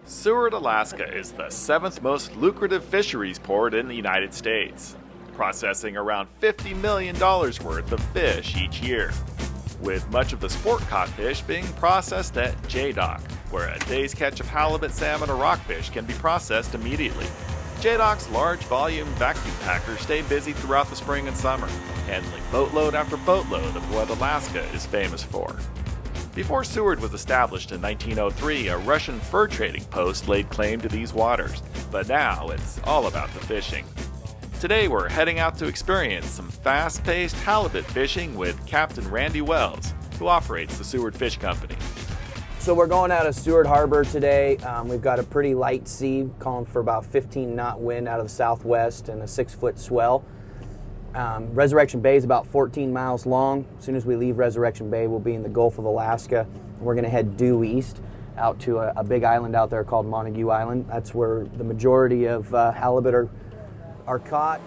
Seward, Alaska is the 7th most lucrative fisheries port in the United States, processing around $50 million worth of fish each year, with much of the sport caught fish being processed at J-Dock, where a day's catch of halibut, salmon, or rockfish can be processed immediately. J-Dock's large volume vacuum packers stay busy throughout the spring and summer, handling boatload after boatload of what Alaska is famous for. Before Seward was established in 1903, a Russian fur trading post laid claim to these waters, but now it's all about the fishing. Today we're heading out to experience some fast-paced halibut fishing with Captain Randy Wells, who operates the Seward Fish Company. So we're going out of Seward Harbor today. We've got a pretty light sea, calling for about 15 knot wind out of the southwest and a 6-foot swell. Resurrection Bay is about 14 miles long. As soon as we leave Resurrection Bay, we'll be in the Gulf of Alaska. We're going to head due east out to a big island out there called Montague Island. That's where the majority of halibut are caught.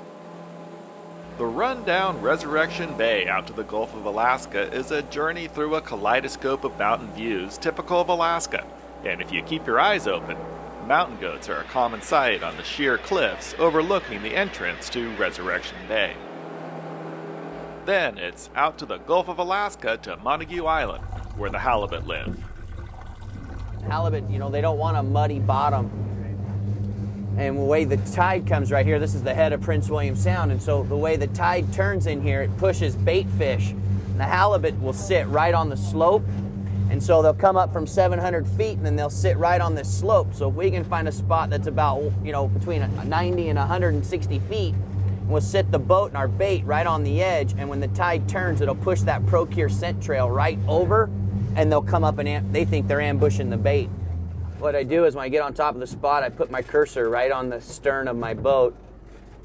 The run down Resurrection Bay out to the Gulf of Alaska is a journey through a kaleidoscope of mountain views typical of Alaska. And if you keep your eyes open, mountain goats are a common sight on the sheer cliffs overlooking the entrance to Resurrection Bay. Then it's out to the Gulf of Alaska to Montague Island, where the halibut live. Halibut, they don't want a muddy bottom. And the way the tide comes right here, this is the head of Prince William Sound, and so the way the tide turns in here, it pushes bait fish. And the halibut will sit right on the slope, and so they'll come up from 700 feet, and then they'll sit right on this slope. So if we can find a spot that's about, between 90 and 160 feet, we'll sit the boat and our bait right on the edge, and when the tide turns, it'll push that Procure scent trail right over, and they'll come up and they think they're ambushing the bait. What I do is when I get on top of the spot, I put my cursor right on the stern of my boat,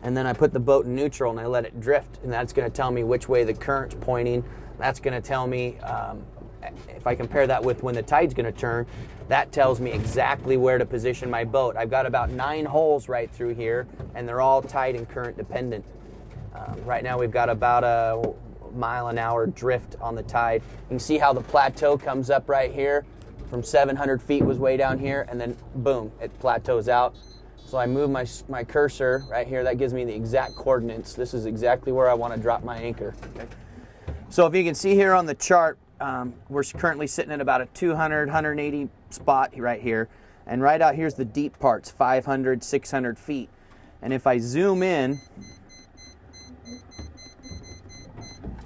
and then I put the boat in neutral and I let it drift, and that's going to tell me which way the current's pointing. That's going to tell me, if I compare that with when the tide's going to turn, that tells me exactly where to position my boat. I've got about 9 holes right through here, and they're all tide and current dependent. Right now we've got about a mile-an-hour drift on the tide. You can see how the plateau comes up right here. From 700 feet was way down here, and then boom, it plateaus out. So I move my cursor right here. That gives me the exact coordinates. This is exactly where I want to drop my anchor. Okay. So if you can see here on the chart, we're currently sitting at about a 200, 180 spot right here. And right out here's the deep parts, 500, 600 feet. And if I zoom in,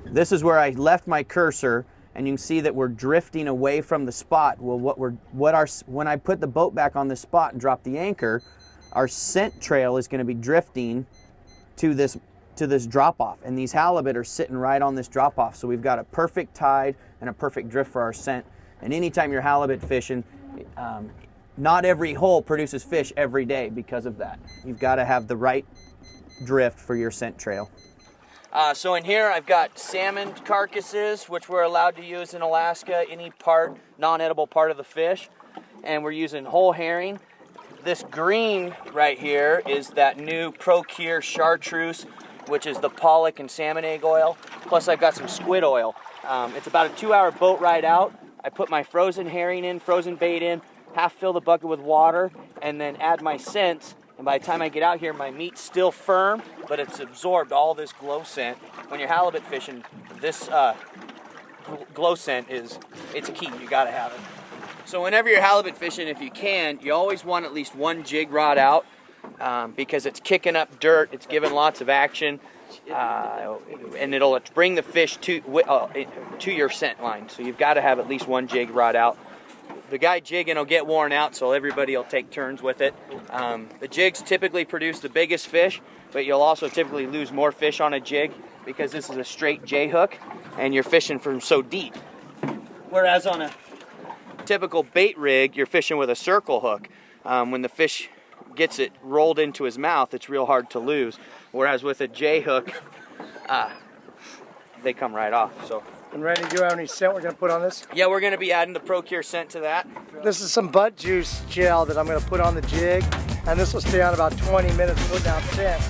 this is where I left my cursor, and you can see that we're drifting away from the spot. Well, when I put the boat back on this spot and drop the anchor, our scent trail is going to be drifting to this drop-off, and these halibut are sitting right on this drop-off. So we've got a perfect tide and a perfect drift for our scent. And anytime you're halibut fishing, not every hole produces fish every day because of that. You've got to have the right drift for your scent trail. So in here I've got salmon carcasses, which we're allowed to use in Alaska, any non-edible part of the fish. And we're using whole herring. This green right here is that new Procure chartreuse, which is the pollock and salmon egg oil. Plus I've got some squid oil. It's about a 2-hour boat ride out. I put my frozen herring in, frozen bait in, half fill the bucket with water, and then add my scents. And by the time I get out here, my meat's still firm, but it's absorbed all this glow scent. When you're halibut fishing, this glow scent it's key. You gotta have it. So whenever you're halibut fishing, if you can, you always want at least one jig rod out because it's kicking up dirt, it's giving lots of action, and it'll bring the fish to your scent line. So you've got to have at least one jig rod out. The guy jigging will get worn out, so everybody will take turns with it. The jigs typically produce the biggest fish, but you'll also typically lose more fish on a jig because this is a straight J hook, and you're fishing from so deep. Whereas on a typical bait rig, you're fishing with a circle hook. When the fish gets it rolled into his mouth, it's real hard to lose. Whereas with a J hook, they come right off. So. And Randy, do you have any scent we're going to put on this? Yeah, we're going to be adding the Procure scent to that. This is some butt juice gel that I'm going to put on the jig, and this will stay on about 20 minutes putting out scent.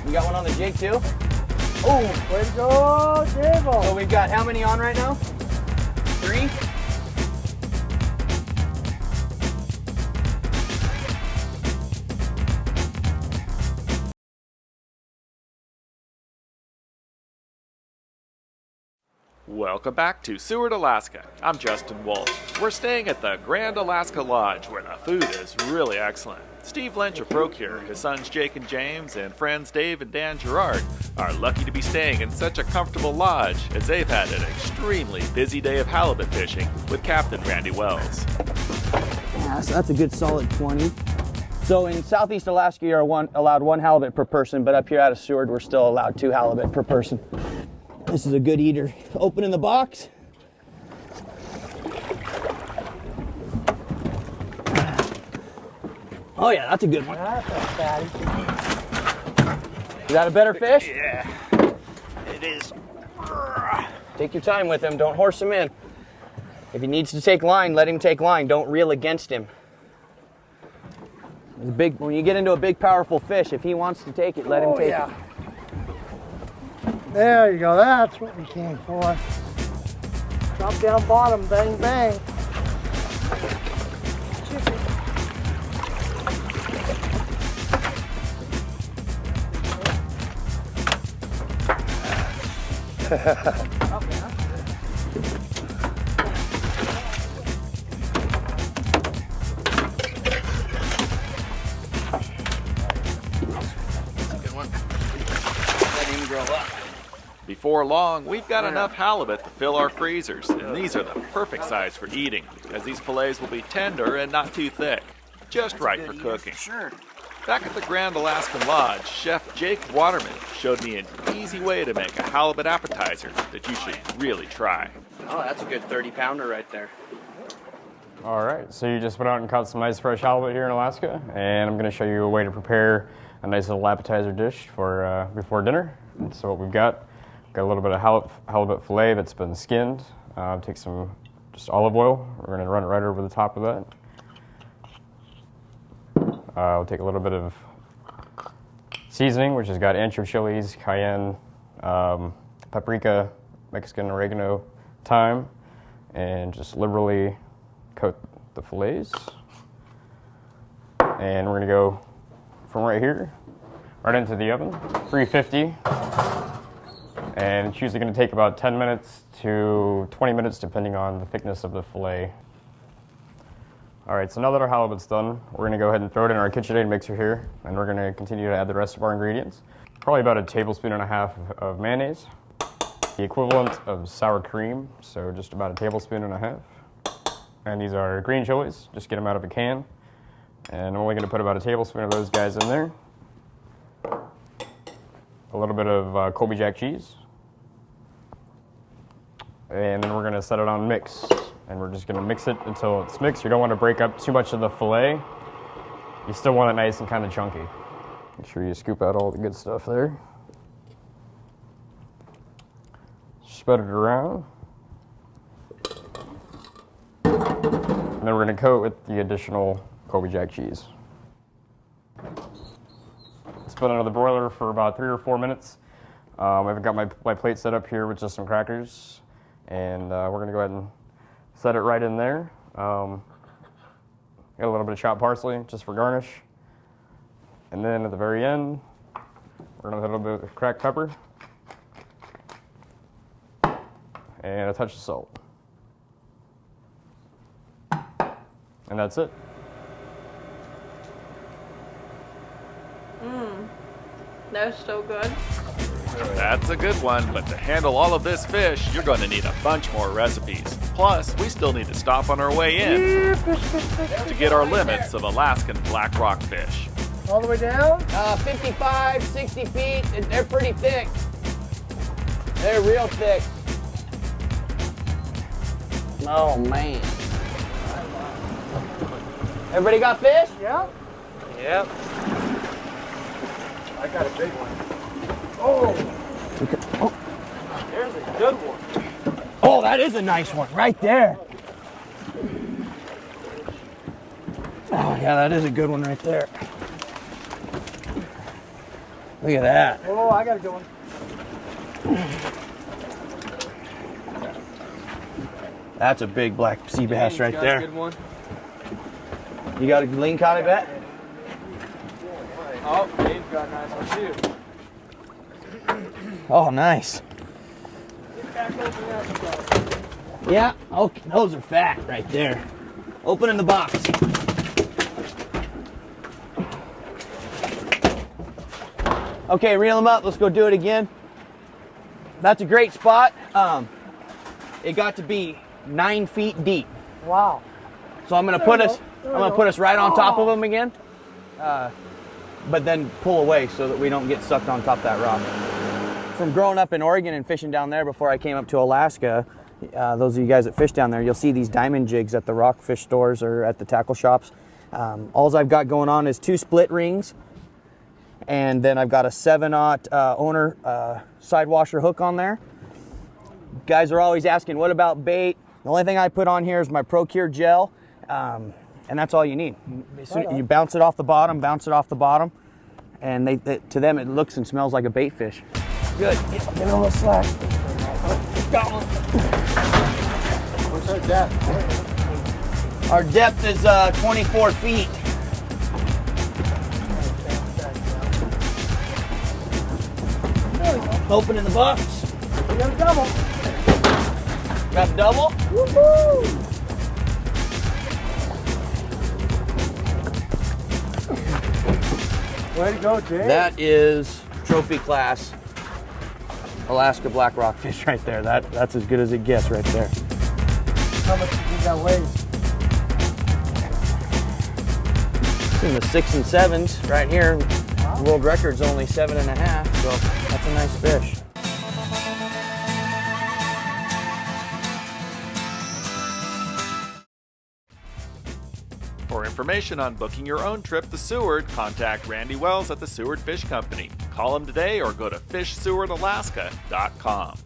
You got one on the jig too? Oh, way to go, Dave! So we've got how many on right now? 3? Welcome back to Seward, Alaska. I'm Justin Wolf. We're staying at the Grand Alaska Lodge where the food is really excellent. Steve Lynch of Procure, his sons Jake and James, and friends Dave and Dan Gerard are lucky to be staying in such a comfortable lodge as they've had an extremely busy day of halibut fishing with Captain Randy Wells. Yeah, so that's a good solid 20. So in Southeast Alaska, you're allowed 1 halibut per person, but up here out of Seward, we're still allowed 2 halibut per person. This is a good eater. Opening the box. Oh yeah, that's a good one. That's a fatty. Is that a better fish? Yeah, it is. Take your time with him. Don't horse him in. If he needs to take line, let him take line. Don't reel against him. It's big. When you get into a big, powerful fish, if he wants to take it, let him take it. There you go. That's what we came for. Drop down bottom. Bang, bang. Before long, we've got enough halibut to fill our freezers, and these are the perfect size for eating, as these fillets will be tender and not too thick, just right for cooking. Back at the Grand Alaskan Lodge, Chef Jake Waterman showed me an easy way to make a halibut appetizer that you should really try. Oh, that's a good 30-pounder right there. All right, so you just went out and caught some nice fresh halibut here in Alaska, and I'm going to show you a way to prepare a nice little appetizer dish for before dinner. And so what we've got a little bit of halibut fillet that's been skinned. Take some just olive oil. We're going to run it right over the top of that. We'll take a little bit of seasoning, which has got ancho chilies, cayenne, paprika, Mexican oregano, thyme, and just liberally coat the fillets. And we're going to go from right here right into the oven, 350. And it's usually going to take about 10 minutes to 20 minutes depending on the thickness of the fillet. All right, so now that our halibut's done, we're going to go ahead and throw it in our KitchenAid mixer here, and we're going to continue to add the rest of our ingredients. Probably about 1.5 tablespoons of mayonnaise, the equivalent of sour cream, so just about 1.5 tablespoons. And these are green chilies, just get them out of a can. And I'm only going to put about 1 tablespoon of those guys in there. A little bit of Colby Jack cheese. And then we're going to set it on mix. And we're just going to mix it until it's mixed. You don't want to break up too much of the fillet. You still want it nice and kind of chunky. Make sure you scoop out all the good stuff there. Spread it around. And then we're going to coat with the additional Colby Jack cheese. Let's put it under the broiler for about 3 or 4 minutes. I've got my plate set up here with just some crackers. And we're going to go ahead and set it right in there. Got a little bit of chopped parsley just for garnish. And then at the very end, we're going to put a little bit of cracked pepper and a touch of salt. And that's it. That's so good. That's a good one, but to handle all of this fish, you're going to need a bunch more recipes. Plus, we still need to stop on our way in to get our limits of Alaskan black rock fish. All the way down? 55, 60 feet. They're pretty thick. They're real thick. Oh, man. Everybody got fish? Yeah. Yep. I got a big one. Oh! There's a good one. Oh, that is a nice one right there. Oh, yeah, that is a good one right there. Look at that. Oh, I got a good one. That's a big black sea bass right there. Good one. You got a lean caught, I bet? Oh, Dave's got a nice one too. Oh, nice. Yeah, okay, those are fat right there. Opening the box. Okay, reel them up. Let's go do it again. That's a great spot. It got to be 9 feet deep. Wow. So I'm gonna put us right on top of them again, but then pull away so that we don't get sucked on top of that rock. From growing up in Oregon and fishing down there before I came up to Alaska, those of you guys that fish down there, you'll see these diamond jigs at the rockfish stores or at the tackle shops. All I've got going on is 2 split rings, and then I've got a 7/0 owner sidewasher hook on there. Guys are always asking, what about bait? The only thing I put on here is my Procure gel, and that's all you need. You bounce it off the bottom, and to them it looks and smells like a bait fish. Good. Give it a little slack. Got one. What's our depth? Our depth is 24 feet. Open in the box. We got a double. Got a double? Woohoo! Way to go, Jay. That is trophy class Alaska black rockfish right there. That's as good as it gets right there. How much do you think that weighs? It's in the 6 and 7s right here. Wow. World record's only 7.5, so that's a nice fish. For information on booking your own trip to Seward, contact Randy Wells at the Seward Fish Company. Call him today or go to fishsewardalaska.com.